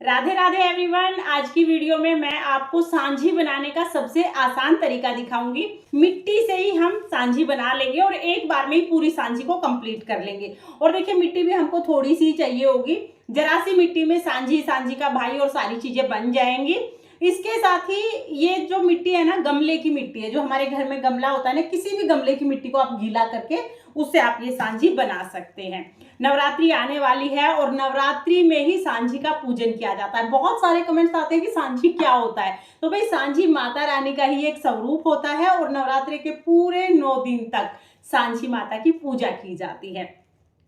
Radhe Radhe everyone. आज की video में मैं आपको सांझी बनाने का सबसे आसान तरीका दिखाऊंगी। मिट्टी से ही हम सांझी बना लेंगे और एक बार में ही पूरी सांझी को कंप्लीट कर लेंगे। और देखिए मिट्टी भी हमको थोड़ी सी चाहिए होगी, जरा सी मिट्टी में सांझी का भाई और सारी चीजें बन जाएंगी। इसके साथ ही ये जो मिट्टी है ना, गमले की मिट्टी है, जो हमारे घर में गमला होता है ना, किसी भी गमले की मिट्टी को आप गीला करके उससे आप ये सांझी बना सकते हैं। नवरात्रि आने वाली है और नवरात्रि में ही सांझी का पूजन किया जाता है। बहुत सारे कमेंट्स आते हैं कि सांझी क्या होता है, तो भाई सांझी माता रानी का ही एक स्वरूप होता है और नवरात्रि के पूरे 9 दिन तक सांझी माता की पूजा की जाती है।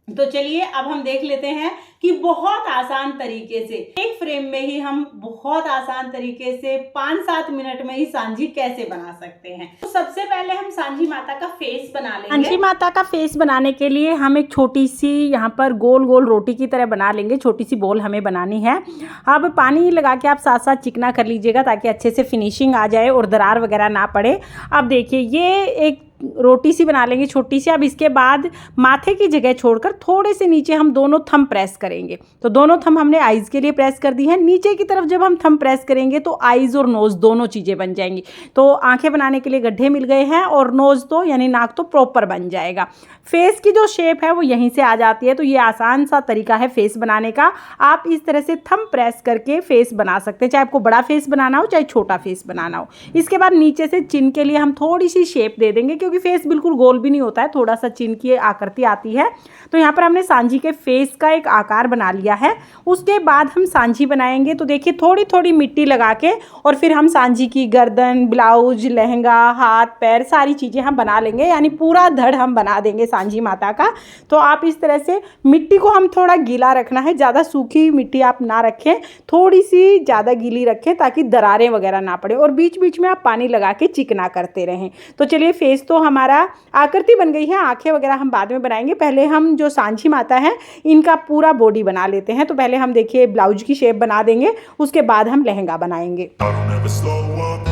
तो चलिए अब हम देख लेते हैं कि बहुत आसान तरीके से एक फ्रेम में ही हम बहुत आसान तरीके से 5-7 मिनट में ही सांझी कैसे बना सकते हैं। तो सबसे पहले हम सांझी माता का फेस बना लेंगे। सांझी माता का फेस बनाने के लिए हम एक छोटी सी यहाँ पर गोल गोल रोटी की तरह बना लेंगे। छोटी सी बोल हमें बनानी है। अब पानी लगा के आप साथ साथ चिकना कर लीजिएगा ताकि अच्छे से फिनिशिंग आ जाए और दरार वगैरह ना पड़े। अब देखिए ये एक रोटी सी बना लेंगे छोटी सी। अब इसके बाद माथे की जगह छोड़कर थोड़े से नीचे हम दोनों थंब प्रेस करेंगे। तो दोनों थंब हमने आईज के लिए प्रेस कर दी है। नीचे की तरफ जब हम थंब प्रेस करेंगे तो आईज और नोज दोनों चीज़ें बन जाएंगी। तो आंखें बनाने के लिए गड्ढे मिल गए हैं और नोज तो यानी नाक तो प्रॉपर बन जाएगा। फेस की जो शेप है वो यहीं से आ जाती है। तो ये आसान सा तरीका है फेस बनाने का। आप इस तरह से थंब प्रेस करके फेस बना सकते हैं, चाहे आपको बड़ा फेस बनाना हो चाहे छोटा फेस बनाना हो। इसके बाद नीचे से चिन के लिए हम थोड़ी सी शेप दे देंगे, क्योंकि फेस बिल्कुल गोल भी नहीं होता है, थोड़ा सा चिन की आकृति आती है। तो यहाँ पर हमने सांझी के फेस का एक आकार बना लिया है। उसके बाद हम सांझी बनाएंगे। तो देखिए थोड़ी थोड़ी मिट्टी लगा के और फिर हम सांझी की गर्दन, ब्लाउज, लहंगा, हाथ, पैर सारी चीज़ें हम बना लेंगे, यानी पूरा धड़ हम बना देंगे सांझी माता का। तो आप इस तरह से मिट्टी को हम थोड़ा गीला रखना है, ज़्यादा सूखी मिट्टी आप ना रखें, थोड़ी सी ज़्यादा गीली रखें ताकि दरारें वगैरह ना पड़े। और बीच बीच में आप पानी लगा के चिकना करते रहें। तो चलिए फेस तो हमारा आकृति बन गई है। आंखें वगैरह हम बाद में बनाएंगे। पहले हम जो सांझी माता है इनका पूरा बॉडी बना लेते हैं। तो पहले हम देखिए ब्लाउज की शेप बना देंगे, उसके बाद हम लहंगा बनाएंगे। I don't ever slow up,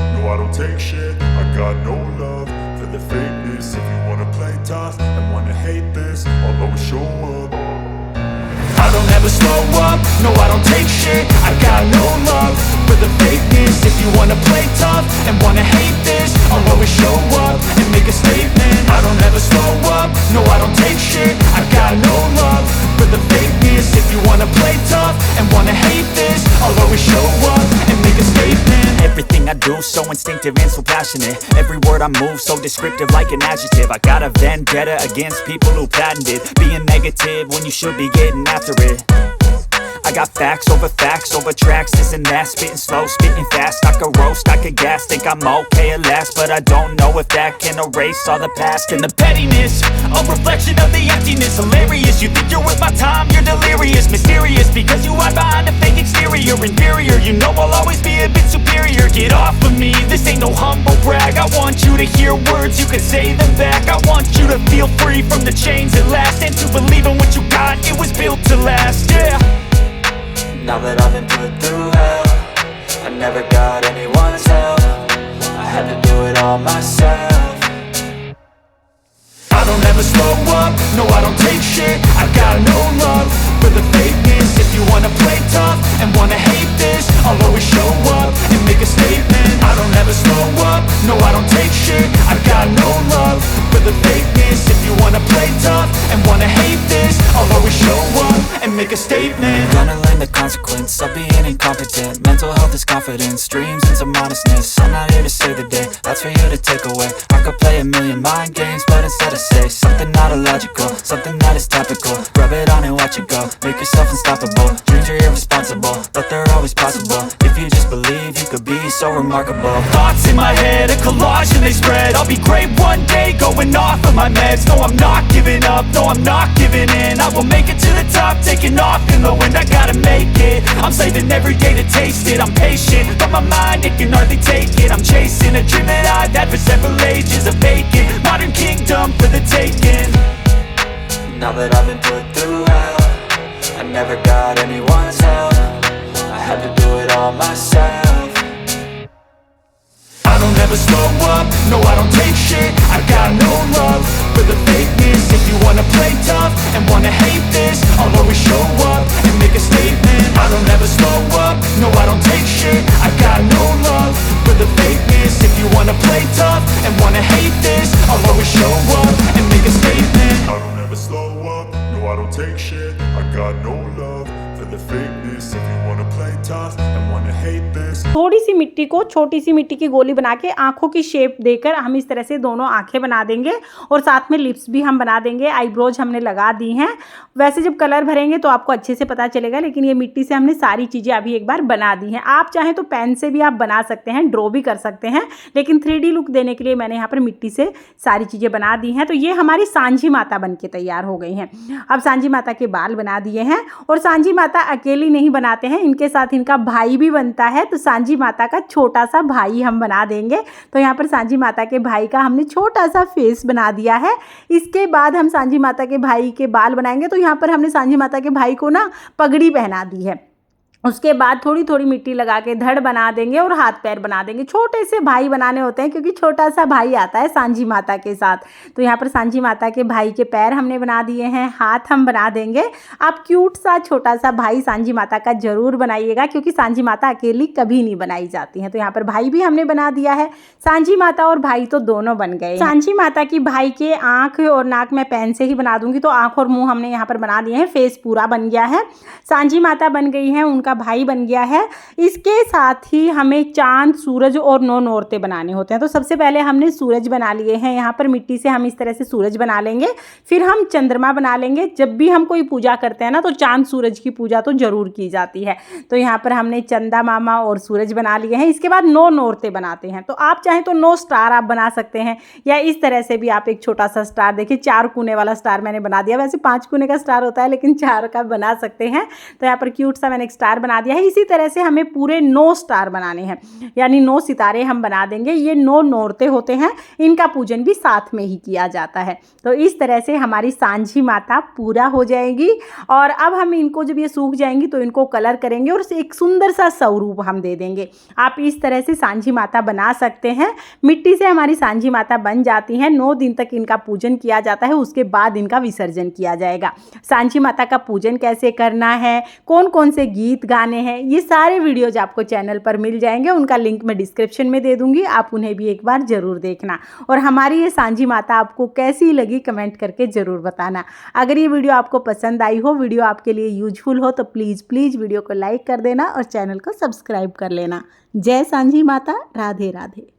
no I don't take shit. I got no love for the fakeness. If you wanna play tough and wanna hate this, I'll always show up and make a statement. I don't ever slow up, no I don't take shit. I got no love for the fakeness. If you wanna play tough and wanna hate this, I'll always show up and make a statement. Everything I do so instinctive and so passionate. Every word I move so descriptive like an adjective. I got a vendetta against people who patented being negative when you should be getting after it. I got facts over tracks, this and that. Spitting slow, spitting fast. I could roast, I could gas. Think I'm okay at last, but I don't know if that can erase all the past. And the pettiness, a reflection of the emptiness. Hilarious, you think you're worth my time, you're delirious. Mysterious, because you hide behind a fake exterior. Inferior, you know I'll always be a bit superior. Get off of me, this ain't no humble brag. I want you to hear words, you can say them back. I want you to feel free from the chains at last, and to believe in what you got, it was built to last, yeah. Now that I've been put through hell, I never got anyone's help. I had to do it all myself. I don't ever slow up, no I don't take shit. I got no love for the fakeness. If you wanna play tough and wanna hate this, I'll always show up and make a statement. I don't ever slow up, no I don't take shit. I got no love for the fakeness. If you wanna play tough and wanna hate this, I'll always show up and make a statement. Gonna learn the consequence of being incompetent. Mental health is confidence, dreams and some honestness. I'm not here to save the day, that's for you to take away. I could play a million mind games, but instead I say something not illogical, something that is topical. Rub it on and watch it go, make yourself unstoppable. Dreams are irresponsible, but they're always possible. If you just believe, you could be so remarkable. Thoughts in my head, a collage and they spread. I'll be great one day, going off of my meds. No, I'm not giving up, no, I'm not giving in. I will make it to the top, taking off in the wind. I gotta make it, I'm saving every day to taste it. I'm patient, but my mind, it can hardly take it. I'm chasing a dream that I've had for several ages. A vacant, modern kingdom for the taking. Now that I've been put through hell, I never got anyone's help. I had to do it all myself. I don't ever slow up, no I don't take shit. I got no love for the fakeness. If you wanna play tough and wanna hate this, I'll always show up and make a statement. I don't ever slow up, no I don't take shit. I got no love for the fakeness. If you wanna play tough and wanna hate this, I'll always show up and make a statement. I don't ever slow up, no I don't take shit. I got no love for the fakeness. If you wanna play tough and wanna hate this. थोड़ी सी मिट्टी को छोटी सी मिट्टी की गोली बना के आंखों की शेप देकर हम इस तरह से दोनों आंखें बना देंगे और साथ में लिप्स भी हम बना देंगे। आईब्रोज हमने लगा दी हैं। वैसे जब कलर भरेंगे तो आपको अच्छे से पता चलेगा, लेकिन ये मिट्टी से हमने सारी चीज़ें अभी एक बार बना दी हैं। आप चाहें तो पेन से भी आप बना सकते हैं, ड्रॉ भी कर सकते हैं, लेकिन 3D लुक देने के लिए मैंने यहाँ पर मिट्टी से सारी चीज़ें बना दी हैं। तो ये हमारी सांझी माता बन के तैयार हो गई हैं। अब सांझी माता के बाल बना दिए हैं और सांझी माता अकेली नहीं बनाते हैं, इनके साथ इनका भाई भी बनता है। तो सांझी माता का छोटा सा भाई हम बना देंगे। तो यहाँ पर सांझी माता के भाई का हमने छोटा सा फेस बना दिया है। इसके बाद हम सांझी माता के भाई के बाल बनाएंगे। तो यहाँ पर हमने सांझी माता के भाई को ना पगड़ी पहना दी है। उसके बाद थोड़ी थोड़ी मिट्टी लगा के धड़ बना देंगे और हाथ पैर बना देंगे। छोटे से भाई बनाने होते हैं क्योंकि छोटा सा भाई आता है सांझी माता के साथ। तो यहाँ पर सांझी माता के भाई के पैर हमने बना दिए हैं, हाथ हम बना देंगे। आप क्यूट सा छोटा सा भाई सांझी माता का जरूर बनाइएगा, क्योंकि सांझी माता अकेली कभी नहीं बनाई जाती हैं। तो यहाँ पर भाई भी हमने बना दिया है। सांझी माता और भाई तो दोनों बन गए। सांझी माता की भाई के आँख और नाक मैं पेन से ही बना दूंगी। तो आँख और मुँह हमने यहाँ पर बना दिए हैं, फेस पूरा बन गया है। सांझी माता बन गई है, उनका भाई बन गया है। इसके साथ ही हमें चांद, सूरज और 9 नौरते बनाने होते हैं। तो सबसे पहले हमने सूरज बना लिए हैं। यहाँ पर मिट्टी से हम इस तरह से सूरज बना लेंगे। फिर हम चंद्रमा बना लेंगे। जब भी हम कोई पूजा करते हैं ना, तो चांद सूरज की पूजा तो जरूर की जाती है। तो यहाँ पर हमने चंदा मामा और सूरज बना लिए हैं। इसके बाद 9 नौरते बनाते हैं। तो आप चाहें तो 9 स्टार आप बना सकते हैं, या इस तरह से भी आप एक छोटा सा स्टार, देखिए 4 कोने वाला स्टार मैंने बना दिया। वैसे 5 कोने का स्टार होता है, लेकिन 4 का बना सकते हैं। तो यहाँ पर क्यूट सा मैंने एक स्टार बना दिया है। इसी तरह से हमें पूरे 9 स्टार बनाने हैं, यानी 9 सितारे हम बना देंगे। ये 9 नौरते होते हैं, इनका पूजन भी साथ में ही किया जाता है। तो इस तरह से हमारी सांझी माता पूरा हो जाएगी। और अब हम इनको, जब ये सूख जाएंगी तो इनको कलर करेंगे और एक सुंदर सा स्वरूप हम दे देंगे। आप इस तरह से सांझी माता बना सकते हैं। मिट्टी से हमारी सांझी माता बन जाती हैं। 9 दिन तक इनका पूजन किया जाता है, उसके बाद इनका विसर्जन किया जाएगा। सांझी माता का पूजन कैसे करना है, कौन कौन से गीत गाने हैं, ये सारे वीडियोज आपको चैनल पर मिल जाएंगे। उनका लिंक मैं डिस्क्रिप्शन में दे दूंगी, आप उन्हें भी एक बार जरूर देखना। और हमारी ये सांझी माता आपको कैसी लगी कमेंट करके जरूर बताना। अगर ये वीडियो आपको पसंद आई हो, वीडियो आपके लिए यूजफुल हो, तो प्लीज़ वीडियो को लाइक कर देना और चैनल को सब्सक्राइब कर लेना। जय सांझी माता, राधे राधे।